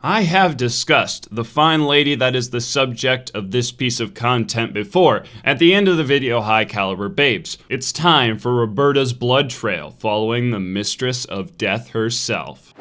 I have discussed the fine lady that is the subject of this piece of content before at the end of the video, High Caliber Babes. It's time for Roberta's blood trail following the mistress of death herself.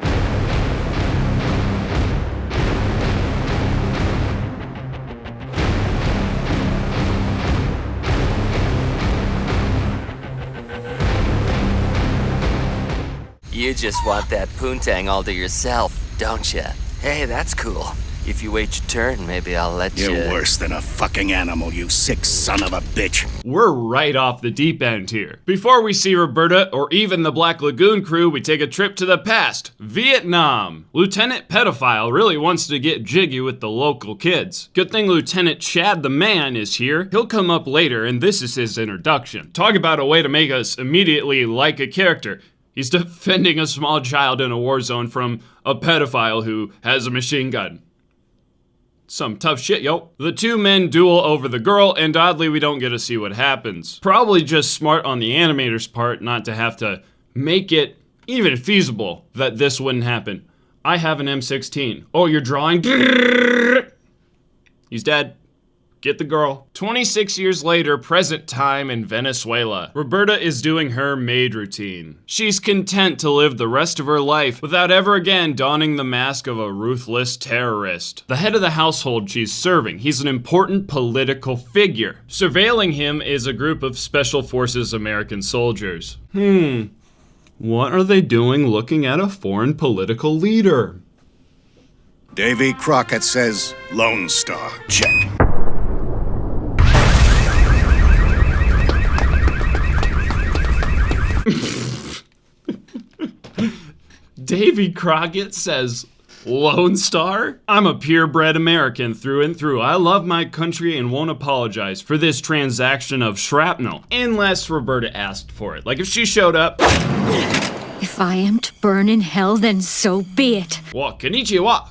You just want that poontang all to yourself, don't ya? Hey, that's cool. If you wait your turn, maybe I'll let you... You're worse than a fucking animal, you sick son of a bitch. We're right off the deep end here. Before we see Roberta or even the Black Lagoon crew, we take a trip to the past, Vietnam. Lieutenant Pedophile really wants to get jiggy with the local kids. Good thing Lieutenant Chad the Man is here. He'll come up later, and this is his introduction. Talk about a way to make us immediately like a character. He's defending a small child in a war zone from a pedophile who has a machine gun. Some tough shit, yo. The two men duel over the girl, and oddly we don't get to see what happens. Probably just smart on the animator's part not to have to make it even feasible that this wouldn't happen. I have an M16. Oh, you're drawing? He's dead. Get the girl. 26 years later, present time in Venezuela. Roberta is doing her maid routine. She's content to live the rest of her life without ever again donning the mask of a ruthless terrorist. The head of the household she's serving, he's an important political figure. Surveilling him is a group of Special Forces American soldiers. What are they doing looking at a foreign political leader? Davy Crockett says Lone Star. Check. Davy Crockett says, Lone Star? I'm a purebred American through and through. I love my country and won't apologize for this transaction of shrapnel. Unless Roberta asked for it. Like if she showed up. If I am to burn in hell, then so be it. Well, konnichiwa.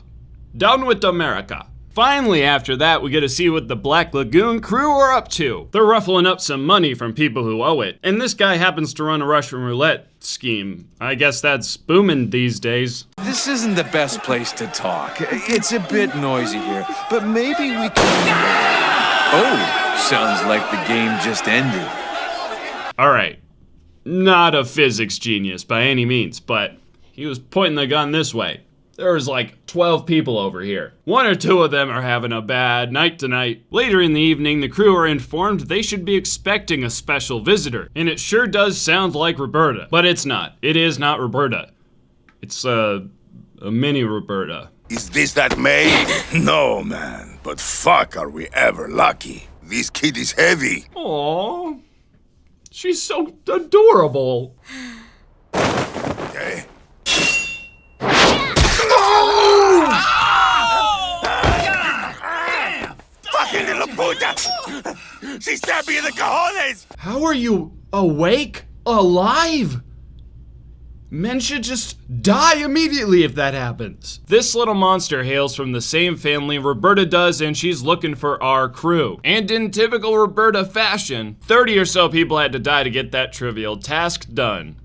Down with America. Finally, after that, we get to see what the Black Lagoon crew are up to. They're ruffling up some money from people who owe it. And this guy happens to run a Russian roulette scheme. I guess that's booming these days. This isn't the best place to talk. It's a bit noisy here, but maybe we can... Oh, sounds like the game just ended. All right, not a physics genius by any means, but he was pointing the gun this way. There's like 12 people over here. One or two of them are having a bad night tonight. Later in the evening, the crew are informed they should be expecting a special visitor. And it sure does sound like Roberta. But it's not. It is not Roberta. It's a mini Roberta. Is this that maid? No, man. But fuck, are we ever lucky. This kid is heavy. Aww. She's so adorable. Okay. Fucking little puta! She stabbed me in the cojones! How are you awake? Alive? Men should just die immediately if that happens. This little monster hails from the same family Roberta does, and she's looking for our crew. And in typical Roberta fashion, 30 or so people had to die to get that trivial task done.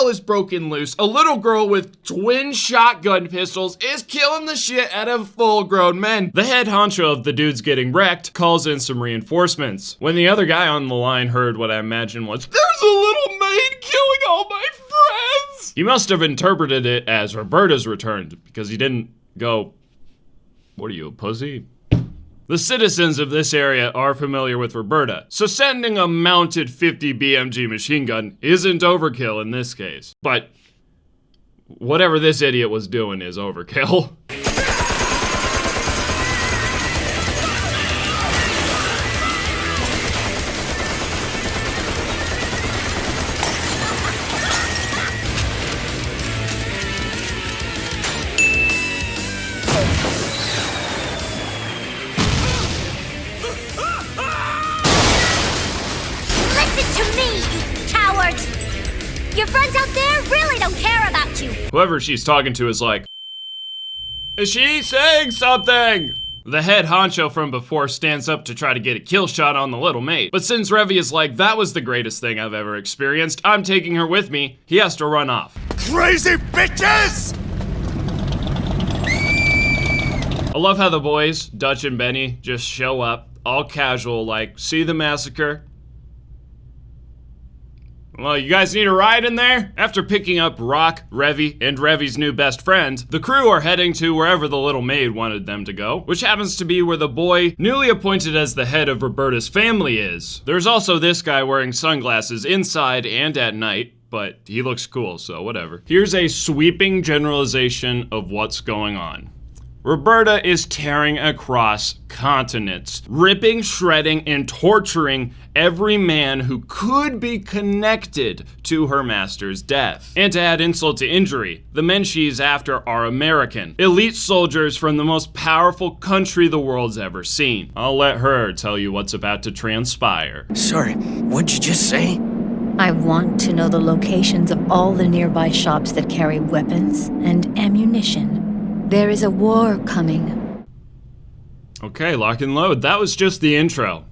Is broken loose. A little girl with twin shotgun pistols is killing the shit out of full-grown men. The head honcho of the dudes getting wrecked calls in some reinforcements. When the other guy on the line heard what I imagine was, "There's a little maid killing all my friends!" He must have interpreted it as Roberta's returned because he didn't go, "What are you, a pussy?" The citizens of this area are familiar with Roberta, so sending a mounted 50 BMG machine gun isn't overkill in this case. But whatever this idiot was doing is overkill. Your friends out there really don't care about you. Whoever she's talking to is like, Is she saying something? The head honcho from before stands up to try to get a kill shot on the little maid. But since Revy is like, that was the greatest thing I've ever experienced, I'm taking her with me, he has to run off. Crazy bitches! I love how the boys, Dutch and Benny, just show up, all casual, like, see the massacre? Well, you guys need a ride in there? After picking up Rock, Revy, and Revy's new best friend, the crew are heading to wherever the little maid wanted them to go, which happens to be where the boy, newly appointed as the head of Roberta's family, is. There's also this guy wearing sunglasses inside and at night, but he looks cool, so whatever. Here's a sweeping generalization of what's going on. Roberta is tearing across continents, ripping, shredding, and torturing every man who could be connected to her master's death. And to add insult to injury, the men she's after are American, elite soldiers from the most powerful country the world's ever seen. I'll let her tell you what's about to transpire. Sorry, what'd you just say? I want to know the locations of all the nearby shops that carry weapons and ammunition. There is a war coming. Okay, lock and load. That was just the intro.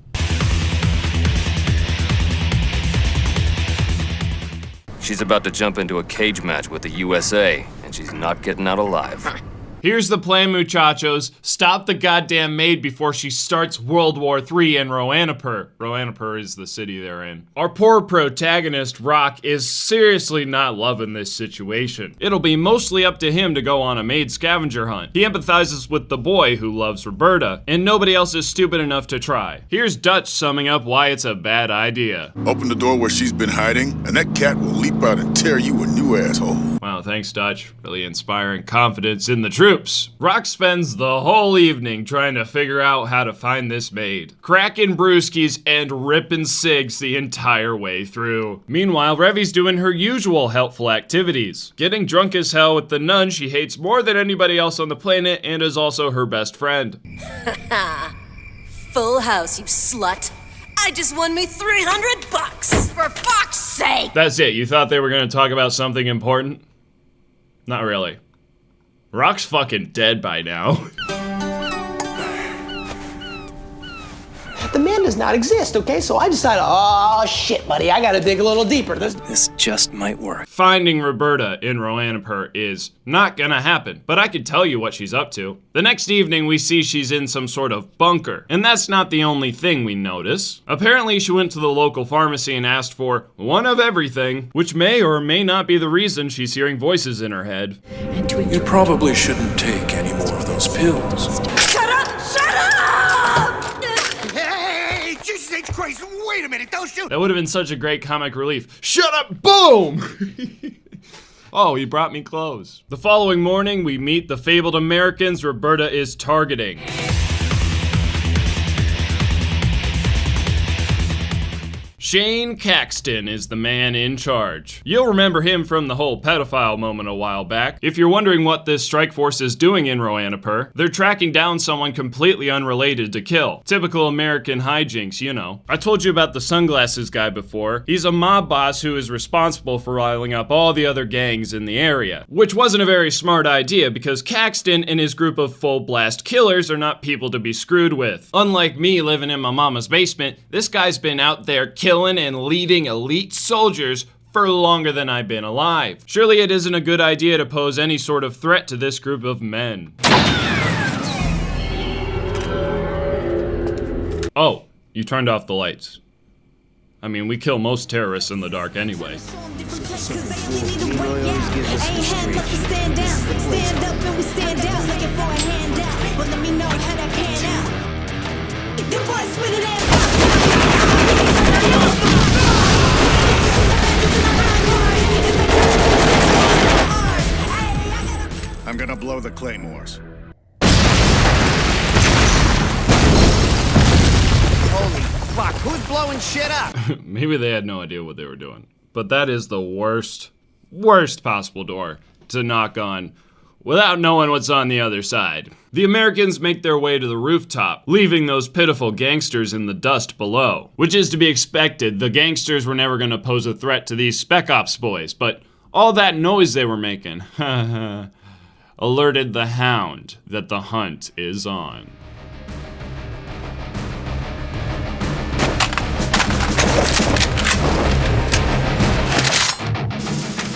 She's about to jump into a cage match with the USA, and she's not getting out alive. Here's the plan, muchachos. Stop the goddamn maid before she starts World War III in Roanapur. Roanapur is the city they're in. Our poor protagonist, Rock, is seriously not loving this situation. It'll be mostly up to him to go on a maid scavenger hunt. He empathizes with the boy who loves Roberta, and nobody else is stupid enough to try. Here's Dutch summing up why it's a bad idea. Open the door where she's been hiding, and that cat will leap out and tear you a new asshole. Wow, thanks, Dutch. Really inspiring confidence in the troops. Rock spends the whole evening trying to figure out how to find this maid, cracking brewskis and ripping cigs the entire way through. Meanwhile, Revy's doing her usual helpful activities, getting drunk as hell with the nun she hates more than anybody else on the planet and is also her best friend. Full house, you slut. I just won me $300, for fuck's sake! That's it, you thought they were gonna talk about something important? Not really. Rock's fucking dead by now. The man does not exist, okay? So I decided, oh shit, buddy, I gotta dig a little deeper. This just might work. Finding Roberta in Roanapur is not gonna happen, but I could tell you what she's up to. The next evening, we see she's in some sort of bunker, and that's not the only thing we notice. Apparently, she went to the local pharmacy and asked for one of everything, which may or may not be the reason she's hearing voices in her head. And to You probably shouldn't take any more of those pills. Shut up! Shut up! Hey, Jesus H. Christ, wait a minute, don't shoot! That would have been such a great comic relief. Shut up, boom! Oh, he brought me clothes. The following morning, we meet the fabled Americans Roberta is targeting. Shane Caxton is the man in charge. You'll remember him from the whole pedophile moment a while back. If you're wondering what this strike force is doing in Roanapur, they're tracking down someone completely unrelated to kill. Typical American hijinks, you know. I told you about the sunglasses guy before. He's a mob boss who is responsible for riling up all the other gangs in the area, which wasn't a very smart idea because Caxton and his group of full blast killers are not people to be screwed with. Unlike me living in my mama's basement, this guy's been out there killing and leading elite soldiers for longer than I've been alive. Surely it isn't a good idea to pose any sort of threat to this group of men. Oh, you turned off the lights. I mean, we kill most terrorists in the dark anyway. I'm gonna blow the claymores. Holy fuck, who's blowing shit up? Maybe they had no idea what they were doing. But that is the worst possible door to knock on without knowing what's on the other side. The Americans make their way to the rooftop, leaving those pitiful gangsters in the dust below. Which is to be expected. The gangsters were never gonna pose a threat to these Spec Ops boys, but all that noise they were making, alerted the hound that the hunt is on.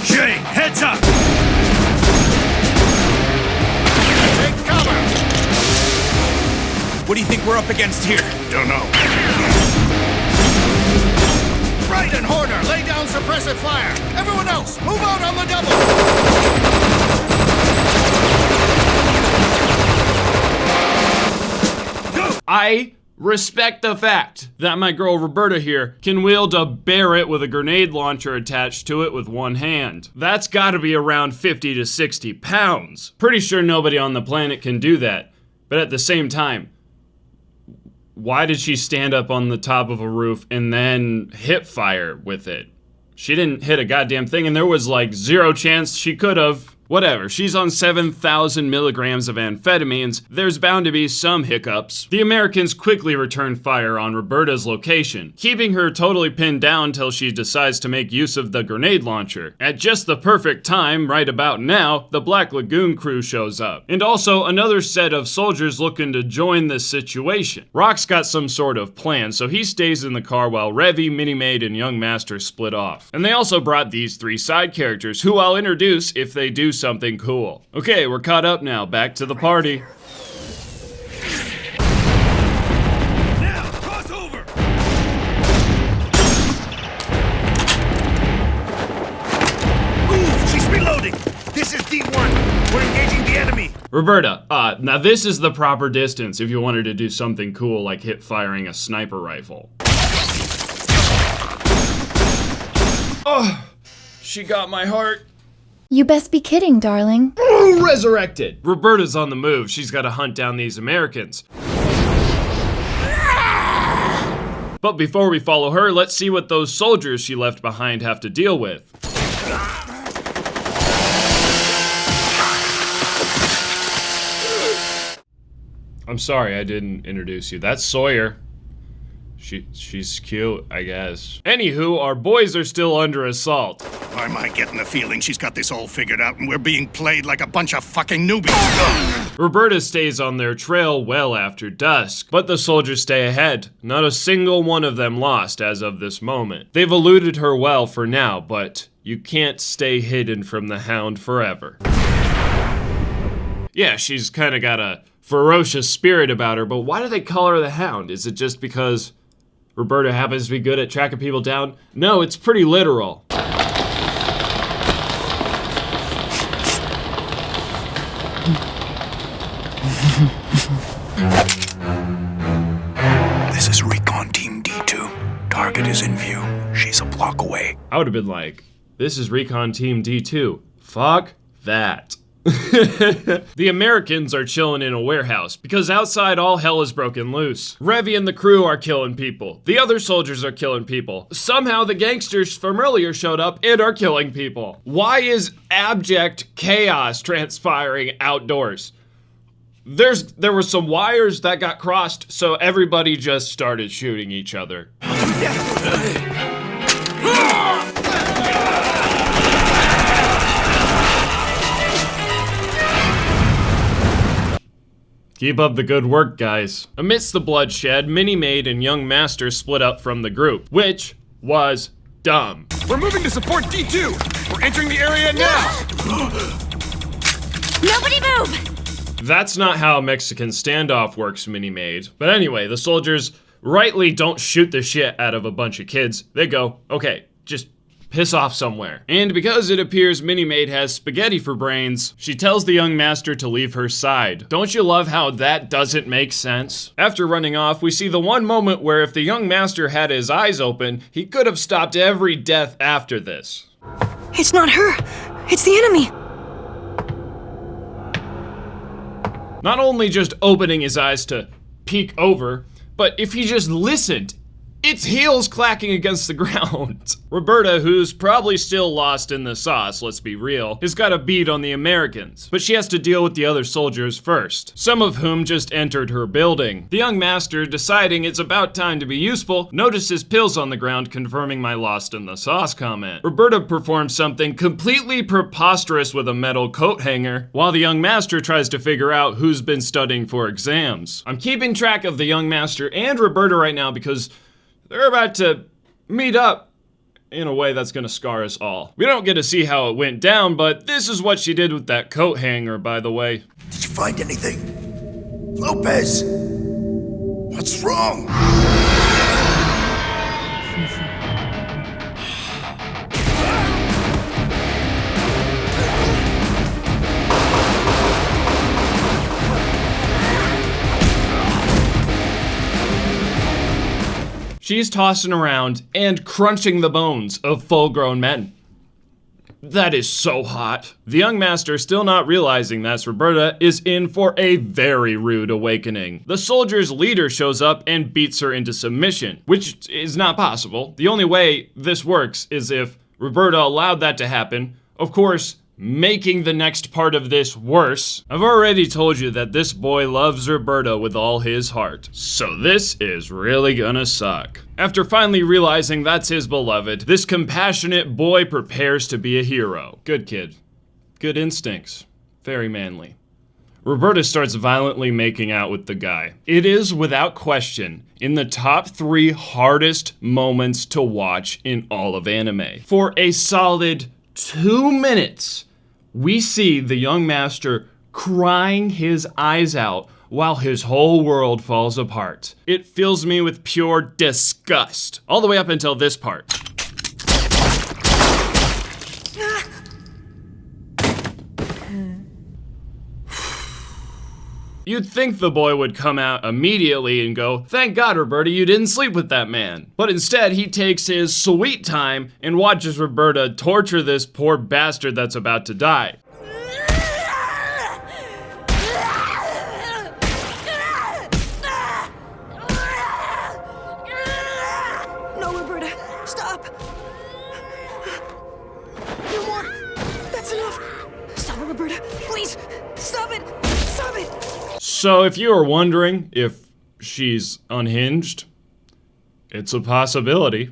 Jay, heads up! Take cover! What do you think we're up against here? Don't know. Wright and Horner, lay down suppressive fire. Everyone else, move out on the double. I respect the fact that my girl Roberta here can wield a Barrett with a grenade launcher attached to it with one hand. That's gotta be around 50 to 60 pounds. Pretty sure nobody on the planet can do that. But at the same time, why did she stand up on the top of a roof and then hip fire with it? She didn't hit a goddamn thing, and there was like 0 chance she could have. Whatever, she's on 7,000 milligrams of amphetamines, there's bound to be some hiccups. The Americans quickly return fire on Roberta's location, keeping her totally pinned down till she decides to make use of the grenade launcher. At just the perfect time, right about now, the Black Lagoon crew shows up. And also another set of soldiers looking to join this situation. Rock's got some sort of plan, so he stays in the car while Revy, Mini-Maid, and Young Master split off. And they also brought these 3 side characters, who I'll introduce if they do something cool. Okay, we're caught up now, back to the party. Now, cross over! Move! She's reloading! This is D1. We're engaging the enemy. Roberta, now this is the proper distance if you wanted to do something cool like hip firing a sniper rifle. Oh, she got my heart. You best be kidding, darling. Ooh, resurrected! Roberta's on the move. She's got to hunt down these Americans. But before we follow her, let's see what those soldiers she left behind have to deal with. I'm sorry I didn't introduce you. That's Sawyer. She's cute, I guess. Anywho, our boys are still under assault. Why am I getting the feeling she's got this all figured out and we're being played like a bunch of fucking newbies? Roberta stays on their trail well after dusk, but the soldiers stay ahead. Not a single one of them lost as of this moment. They've eluded her well for now, but you can't stay hidden from the hound forever. Yeah, she's kind of got a ferocious spirit about her, but why do they call her the hound? Is it just because Roberta happens to be good at tracking people down? No, it's pretty literal. This is Recon Team D2. Target is in view. She's a block away. I would have been like, this is Recon Team D2. Fuck that. The Americans are chilling in a warehouse because outside all hell is broken loose. Revy and the crew are killing people. The other soldiers are killing people. Somehow the gangsters from earlier showed up and are killing people. Why is abject chaos transpiring outdoors? There were some wires that got crossed, so everybody just started shooting each other. Keep up the good work, guys. Amidst the bloodshed, Mini-Maid and Young Master split up from the group, which was dumb. We're moving to support D2. We're entering the area now. Nobody move! That's not how a Mexican standoff works, Mini-Maid. But anyway, the soldiers rightly don't shoot the shit out of a bunch of kids. They go, okay, just piss off somewhere. And because it appears Mini-Maid has spaghetti for brains, she tells the Young Master to leave her side. Don't you love how that doesn't make sense? After running off, we see the one moment where if the Young Master had his eyes open, he could have stopped every death after this. It's not her. It's the enemy. Not only just opening his eyes to peek over, but if he just listened, its heels clacking against the ground. Roberta, who's probably still lost in the sauce, let's be real, has got a beat on the Americans, but she has to deal with the other soldiers first, some of whom just entered her building. The young master, deciding it's about time to be useful, notices pills on the ground, confirming my lost in the sauce comment. Roberta performs something completely preposterous with a metal coat hanger, while the young master tries to figure out who's been studying for exams. I'm keeping track of the young master and Roberta right now because they're about to meet up in a way that's gonna scar us all. We don't get to see how it went down, but this is what she did with that coat hanger, by the way. Did you find anything? Lopez! What's wrong? She's tossing around and crunching the bones of full-grown men. That is so hot. The young master, still not realizing that's Roberta, is in for a very rude awakening. The soldier's leader shows up and beats her into submission, which is not possible. The only way this works is if Roberta allowed that to happen, of course, making the next part of this worse. I've already told you that this boy loves Roberta with all his heart, so this is really gonna suck. After finally realizing that's his beloved, this compassionate boy prepares to be a hero. Good kid. Good instincts. Very manly. Roberta starts violently making out with the guy. It is, without question, in the top 3 hardest moments to watch in all of anime. For a solid 2 minutes, we see the young master crying his eyes out while his whole world falls apart. It fills me with pure disgust, all the way up until this part. You'd think the boy would come out immediately and go, "Thank God, Roberta, you didn't sleep with that man." But instead, he takes his sweet time and watches Roberta torture this poor bastard that's about to die. No, Roberta, stop. No more. That's enough. Stop it, Roberta. Please, stop it. Stop it. So if you are wondering if she's unhinged, it's a possibility.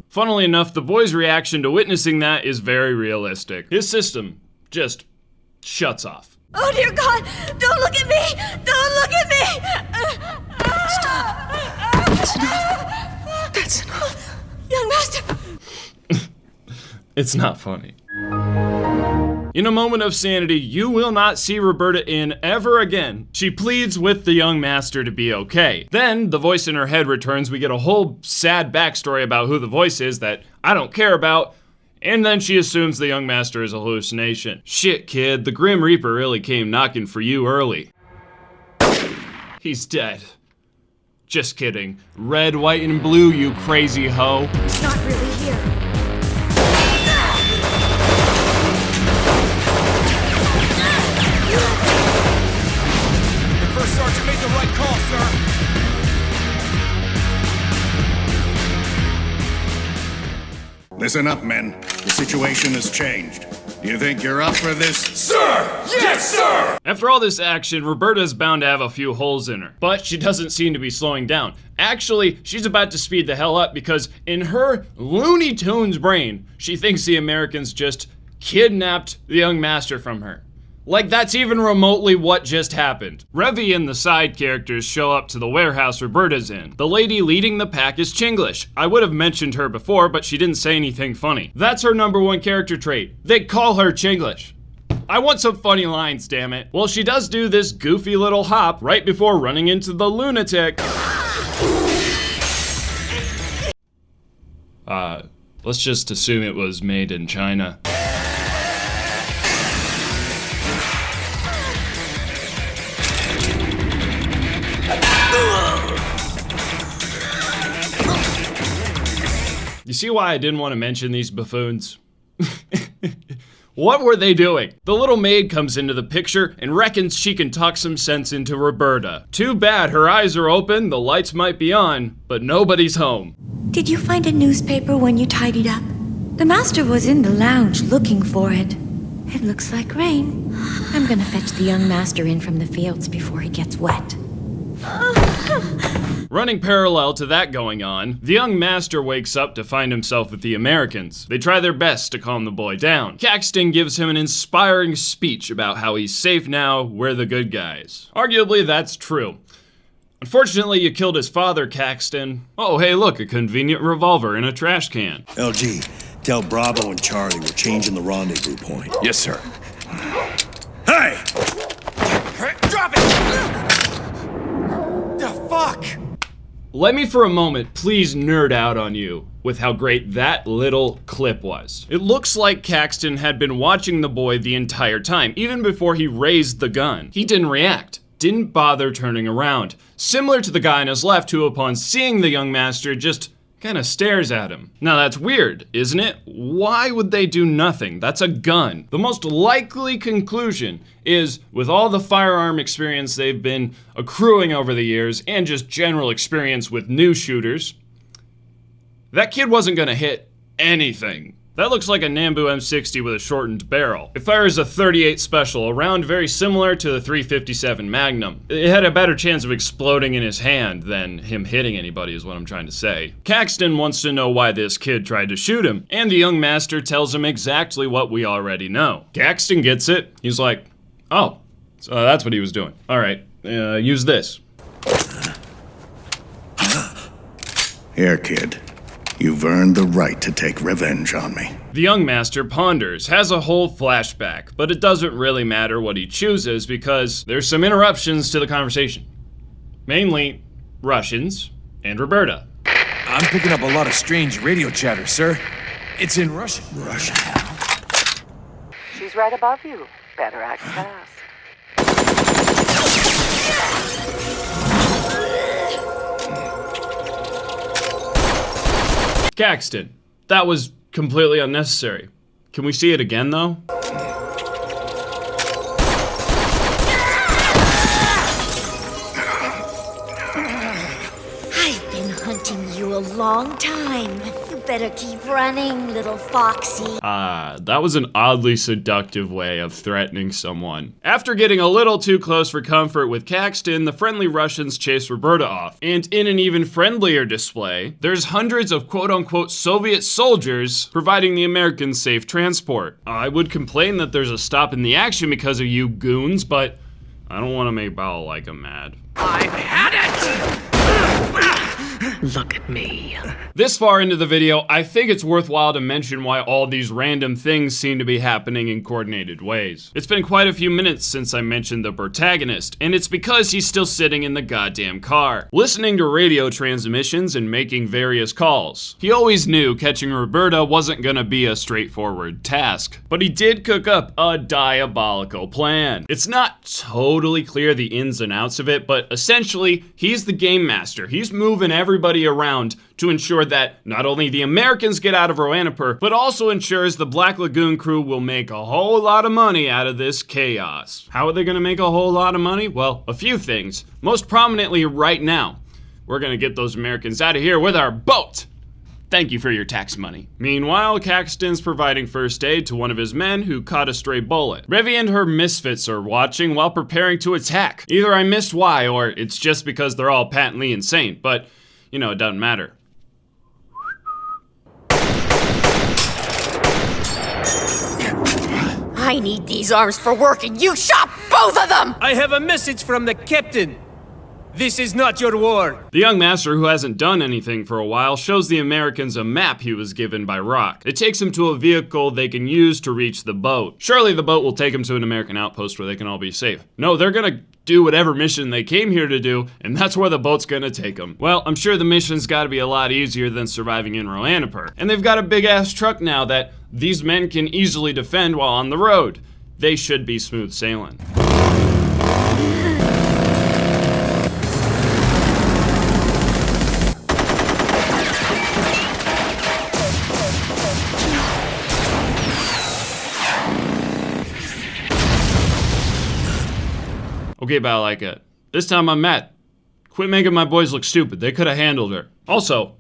Funnily enough, the boy's reaction to witnessing that is very realistic. His system just shuts off. Oh, dear God. Don't look at me. Don't look at me. Stop. That's enough. That's enough. Young master. It's not funny. In a moment of sanity, you will not see Roberta in ever again. She pleads with the young master to be okay. Then, the voice in her head returns, we get a whole sad backstory about who the voice is that I don't care about, and then she assumes the young master is a hallucination. Shit, kid, the Grim Reaper really came knocking for you early. He's dead. Just kidding. Red, white, and blue, you crazy hoe. It's not really here. First sergeant made the right call, sir. Listen up, men. The situation has changed. Do you think you're up for this? Sir! Yes, sir! After all this action, Roberta's bound to have a few holes in her, but she doesn't seem to be slowing down. Actually, she's about to speed the hell up because in her Looney Tunes brain, she thinks the Americans just kidnapped the young master from her. Like that's even remotely what just happened. Revy and the side characters show up to the warehouse Roberta's in. The lady leading the pack is Chinglish. I would have mentioned her before, but she didn't say anything funny. That's her #1 character trait. They call her Chinglish. I want some funny lines, damn it. Well, she does do this goofy little hop right before running into the lunatic. Let's just assume it was made in China. You see why I didn't want to mention these buffoons? What were they doing? The little maid comes into the picture and reckons she can talk some sense into Roberta. Too bad her eyes are open, the lights might be on, but nobody's home. Did you find a newspaper when you tidied up? The master was in the lounge looking for it. It looks like rain. I'm gonna fetch the young master in from the fields before he gets wet. Running parallel to that going on, the young master wakes up to find himself with the Americans. They try their best to calm the boy down. Caxton gives him an inspiring speech about how he's safe now, we're the good guys. Arguably, that's true. Unfortunately, you killed his father, Caxton. Oh, hey, look, a convenient revolver in a trash can. LG, tell Bravo and Charlie we're changing the rendezvous point. Yes, sir. Hey! Drop it! The fuck? Let me for a moment please nerd out on you with how great that little clip was. It looks like Caxton had been watching the boy the entire time, even before he raised the gun. He didn't react, didn't bother turning around. Similar to the guy on his left who, upon seeing the young master, just kind of stares at him. Now that's weird, isn't it? Why would they do nothing? That's a gun. The most likely conclusion is, with all the firearm experience they've been accruing over the years, and just general experience with new shooters, that kid wasn't gonna hit anything. That looks like a Nambu M60 with a shortened barrel. It fires a .38 special, a round very similar to the .357 Magnum. It had a better chance of exploding in his hand than him hitting anybody is what I'm trying to say. Caxton wants to know why this kid tried to shoot him, and the young master tells him exactly what we already know. Caxton gets it. He's like, oh, so that's what he was doing. All right, use this. Here, kid. You've earned the right to take revenge on me. The young master ponders, has a whole flashback, but it doesn't really matter what he chooses because there's some interruptions to the conversation. Mainly Russians and Roberta. I'm picking up a lot of strange radio chatter, sir. It's in Russian. Russian. She's right above you. Better act fast. Caxton, that was completely unnecessary. Can we see it again, though? I've been hunting you a long time. You better keep running, little foxy. That was an oddly seductive way of threatening someone. After getting a little too close for comfort with Caxton, the friendly Russians chase Roberta off. And in an even friendlier display, there's hundreds of quote-unquote Soviet soldiers providing the Americans safe transport. I would complain that there's a stop in the action because of you goons, but I don't want to make Bao like I'm mad. I've had it! Look at me. This far into the video, I think it's worthwhile to mention why all these random things seem to be happening in coordinated ways. It's been quite a few minutes since I mentioned the protagonist, and it's because he's still sitting in the goddamn car, listening to radio transmissions and making various calls. He always knew catching Roberta wasn't gonna be a straightforward task, but he did cook up a diabolical plan. It's not totally clear the ins and outs of it, but essentially, he's the game master. He's moving everybody around to ensure that not only the Americans get out of Roanapur, but also ensures the Black Lagoon crew will make a whole lot of money out of this chaos. How are they gonna make a whole lot of money? Well, a few things. Most prominently right now, we're gonna get those Americans out of here with our boat. Thank you for your tax money. Meanwhile, Caxton's providing first aid to one of his men who caught a stray bullet. Revy and her misfits are watching while preparing to attack. Either I missed why, or it's just because they're all patently insane, but you know, it doesn't matter. I need these arms for work and you shot both of them! I have a message from the captain. This is not your war. The young master, who hasn't done anything for a while, shows the Americans a map he was given by Rock. It takes him to a vehicle they can use to reach the boat. Surely the boat will take him to an American outpost where they can all be safe. No, they're gonna do whatever mission they came here to do, and that's where the boat's gonna take them. Well, I'm sure the mission's gotta be a lot easier than surviving in Roanapur. And they've got a big-ass truck now that these men can easily defend while on the road. They should be smooth sailing. Okay, but I like it. This time I'm mad. Quit making my boys look stupid. They could have handled her. Also,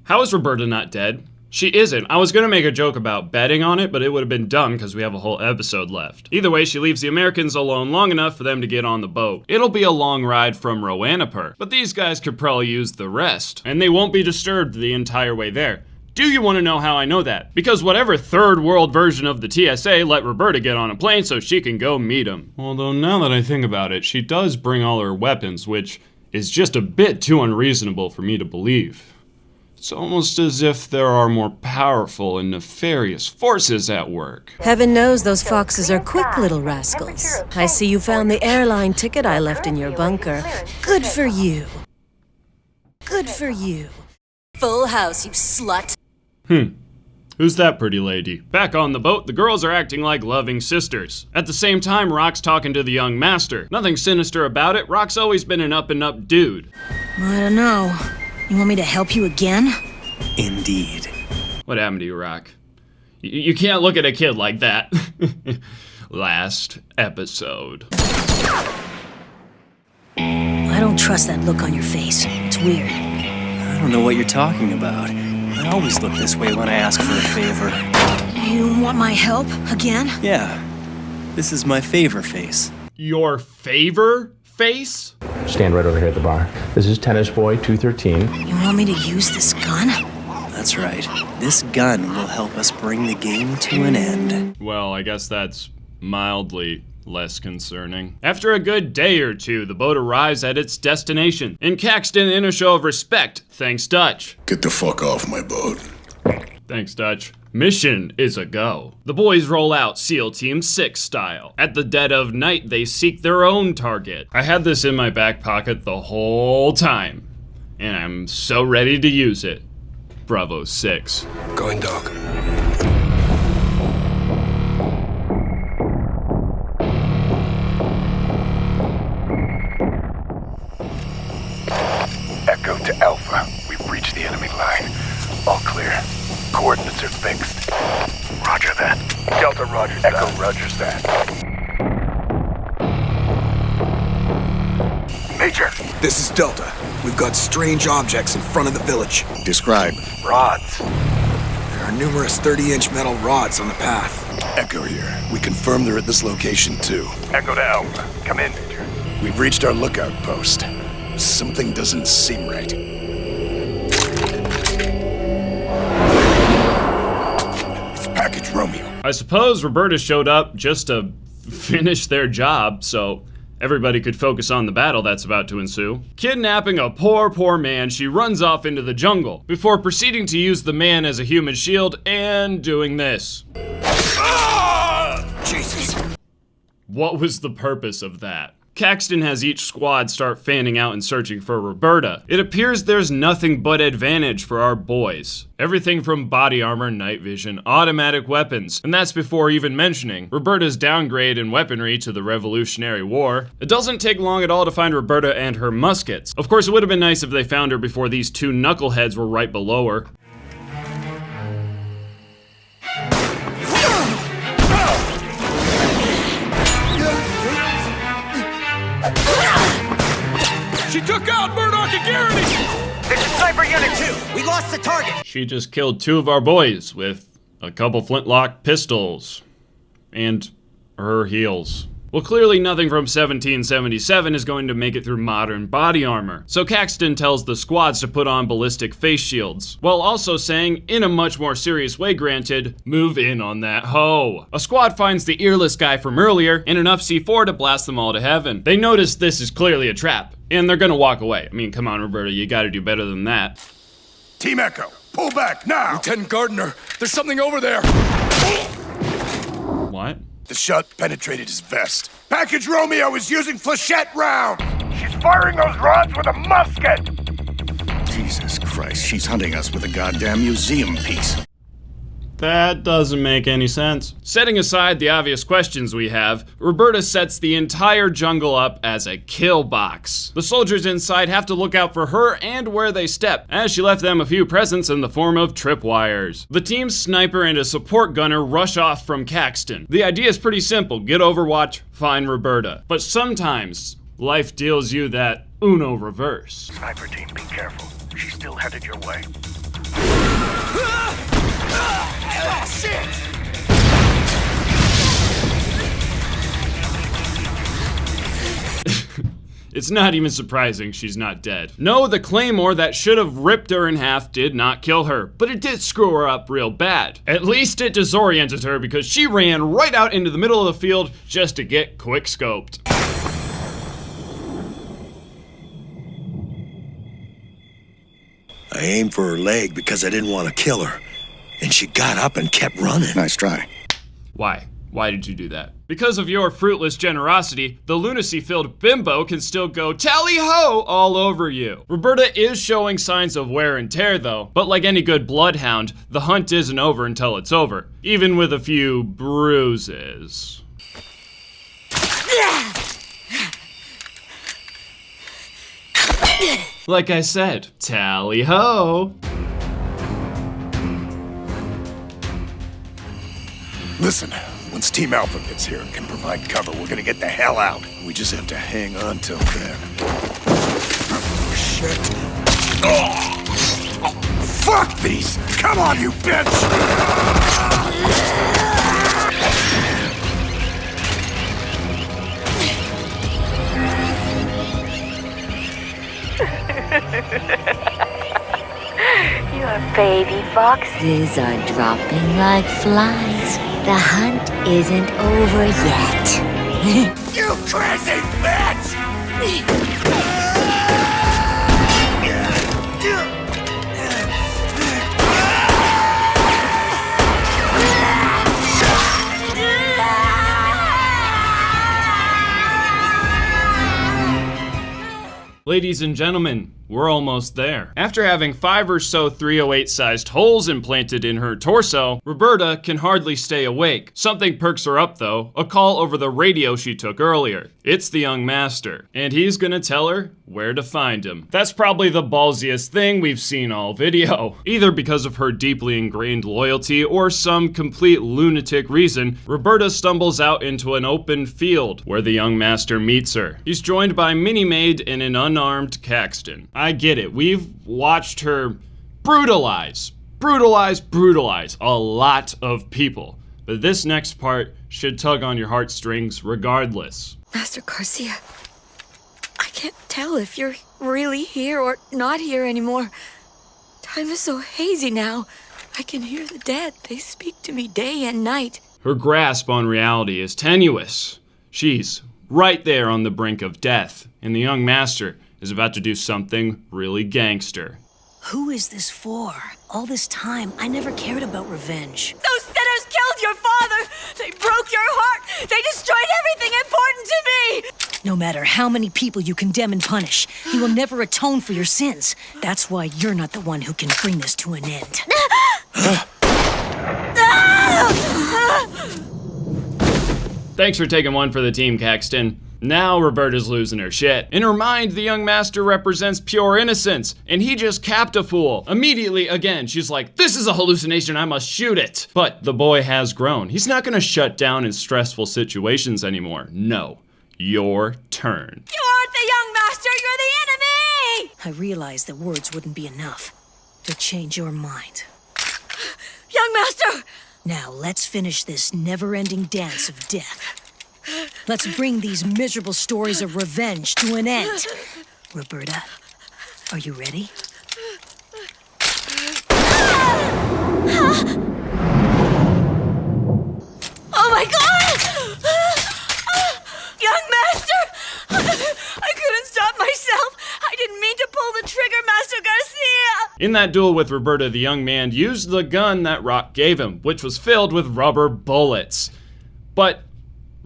how is Roberta not dead? She isn't. I was gonna make a joke about betting on it, but it would have been dumb because we have a whole episode left. Either way, she leaves the Americans alone long enough for them to get on the boat. It'll be a long ride from Roanapur, but these guys could probably use the rest, and they won't be disturbed the entire way there. Do you want to know how I know that? Because whatever third world version of the TSA let Roberta get on a plane so she can go meet him. Although now that I think about it, she does bring all her weapons, which is just a bit too unreasonable for me to believe. It's almost as if there are more powerful and nefarious forces at work. Heaven knows those foxes are quick little rascals. I see you found the airline ticket I left in your bunker. Good for you. Good for you. Full house, you slut. Who's that pretty lady? Back on the boat, the girls are acting like loving sisters. At the same time, Rock's talking to the young master. Nothing sinister about it. Rock's always been an up-and-up dude. I don't know. You want me to help you again? Indeed. What happened to you, Rock? You can't look at a kid like that. Last episode. I don't trust that look on your face. It's weird. I don't know what you're talking about. I always look this way when I ask for a favor. You want my help again? Yeah. This is my favor face. Your favor face? Stand right over here at the bar. This is Tennis Boy 213. You want me to use this gun? That's right. This gun will help us bring the game to an end. Well, I guess that's mildly less concerning. After a good day or two, the boat arrives at its destination. And Caxton, in a show of respect, thanks Dutch. Get the fuck off my boat. Thanks, Dutch. Mission is a go. The boys roll out SEAL Team 6 style. At the dead of night, they seek their own target. I had this in my back pocket the whole time, and I'm so ready to use it. Bravo 6. Going dock. Echo to Alpha. We've reached the enemy line. All clear. Coordinates are fixed. Roger that. Delta rogers that. Echo rogers that. Major! This is Delta. We've got strange objects in front of the village. Describe. Rods. There are numerous 30-inch metal rods on the path. Echo here. We confirm they're at this location too. Echo to Alpha. Come in, Major. We've reached our lookout post. Something doesn't seem right. It's Package Romeo. I suppose Roberta showed up just to finish their job, so everybody could focus on the battle that's about to ensue. Kidnapping a poor man, she runs off into the jungle before proceeding to use the man as a human shield and doing this. Jesus. What was the purpose of that? Caxton has each squad start fanning out and searching for Roberta. It appears there's nothing but advantage for our boys. Everything from body armor, night vision, automatic weapons, and that's before even mentioning Roberta's downgrade in weaponry to the Revolutionary War. It doesn't take long at all to find Roberta and her muskets. Of course, it would have been nice if they found her before these two knuckleheads were right below her. She took out Murdoch and Garrity! This is Sniper Unit 2. We lost the target. She just killed two of our boys with a couple flintlock pistols and her heels. Well, clearly nothing from 1777 is going to make it through modern body armor. So Caxton tells the squads to put on ballistic face shields, while also saying, in a much more serious way granted, move in on that hoe. A squad finds the earless guy from earlier and enough C4 to blast them all to heaven. They notice this is clearly a trap, and they're gonna walk away. I mean, come on, Roberta, you gotta do better than that. Team Echo, pull back now! Lieutenant Gardner, there's something over there! What? The shot penetrated his vest. Package Romeo is using flechette round! She's firing those rods with a musket! Jesus Christ, she's hunting us with a goddamn museum piece. That doesn't make any sense. Setting aside the obvious questions we have, Roberta sets the entire jungle up as a kill box. The soldiers inside have to look out for her and where they step, as she left them a few presents in the form of tripwires. The team's sniper and a support gunner rush off from Caxton. The idea is pretty simple: get Overwatch, find Roberta. But sometimes life deals you that Uno reverse. Sniper team, be careful. She's still headed your way. Shit! It's not even surprising she's not dead. No, the claymore that should have ripped her in half did not kill her, but it did screw her up real bad. At least it disoriented her because she ran right out into the middle of the field just to get quick scoped. I aimed for her leg because I didn't want to kill her, and she got up and kept running. Nice try. Why? Why did you do that? Because of your fruitless generosity, the lunacy-filled bimbo can still go tally-ho all over you. Roberta is showing signs of wear and tear though, but like any good bloodhound, the hunt isn't over until it's over, even with a few bruises. Like I said, tally-ho! Listen, once Team Alpha gets here and can provide cover, we're gonna get the hell out. We just have to hang on till then. Oh, shit. Oh, fuck these! Come on, you bitch! Your baby foxes are dropping like flies. The hunt isn't over yet. You crazy bitch! Ladies and gentlemen, we're almost there. After having 5 or so 308-sized holes implanted in her torso, Roberta can hardly stay awake. Something perks her up though, a call over the radio she took earlier. It's the young master, and he's gonna tell her where to find him. That's probably the ballsiest thing we've seen all video. Either because of her deeply ingrained loyalty or some complete lunatic reason, Roberta stumbles out into an open field where the young master meets her. He's joined by Mini-Maid and an unarmed Caxton. I get it, we've watched her brutalize a lot of people, but this next part should tug on your heartstrings regardless. Master Garcia, I can't tell if you're really here or not here anymore. Time is so hazy now. I can hear the dead. They speak to me day and night. Her grasp on reality is tenuous. She's right there on the brink of death, and the young master is about to do something really gangster. Who is this for? All this time, I never cared about revenge. Those sinners killed your father! They broke your heart! They destroyed everything important to me! No matter how many people you condemn and punish, he will never atone for your sins. That's why you're not the one who can bring this to an end. Thanks for taking one for the team, Caxton. Now Roberta's losing her shit. In her mind, the young master represents pure innocence, and he just capped a fool. Immediately, again, she's like, this is a hallucination, I must shoot it. But the boy has grown. He's not gonna shut down in stressful situations anymore. No, your turn. You aren't the young master, you're the enemy! I realized that words wouldn't be enough to change your mind. Young master! Now let's finish this never-ending dance of death. Let's bring these miserable stories of revenge to an end. Roberta, are you ready? Oh my God! Young master! I couldn't stop myself! I didn't mean to pull the trigger, Master Garcia! In that duel with Roberta, the young man used the gun that Rock gave him, which was filled with rubber bullets. But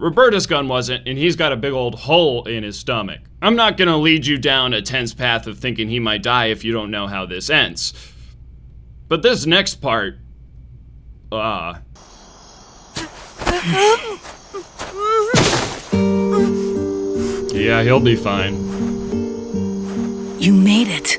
Roberta's gun wasn't, and he's got a big old hole in his stomach. I'm not gonna lead you down a tense path of thinking he might die if you don't know how this ends. But this next part, yeah, he'll be fine. You made it.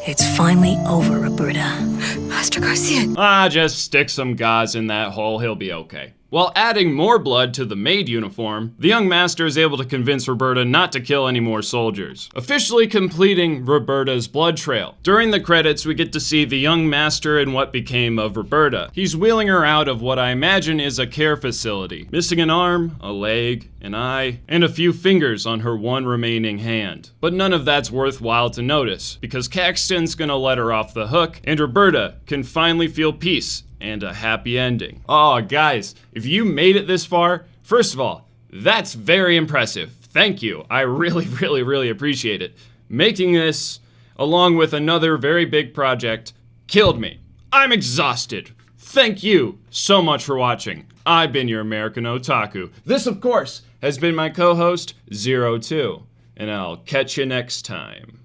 It's finally over, Roberta. Master Garcia. Just stick some gauze in that hole, he'll be okay. While adding more blood to the maid uniform, the young master is able to convince Roberta not to kill any more soldiers, officially completing Roberta's blood trail. During the credits, we get to see the young master and what became of Roberta. He's wheeling her out of what I imagine is a care facility, missing an arm, a leg, an eye, and a few fingers on her one remaining hand. But none of that's worthwhile to notice, because Caxton's gonna let her off the hook, and Roberta can finally feel peace and a happy ending. Oh, guys, if you made it this far, first of all, that's very impressive. Thank you. I really appreciate it. Making this, along with another very big project, killed me. I'm exhausted. Thank you so much for watching. I've been your American Otaku. This, of course, has been my co-host, 02, and I'll catch you next time.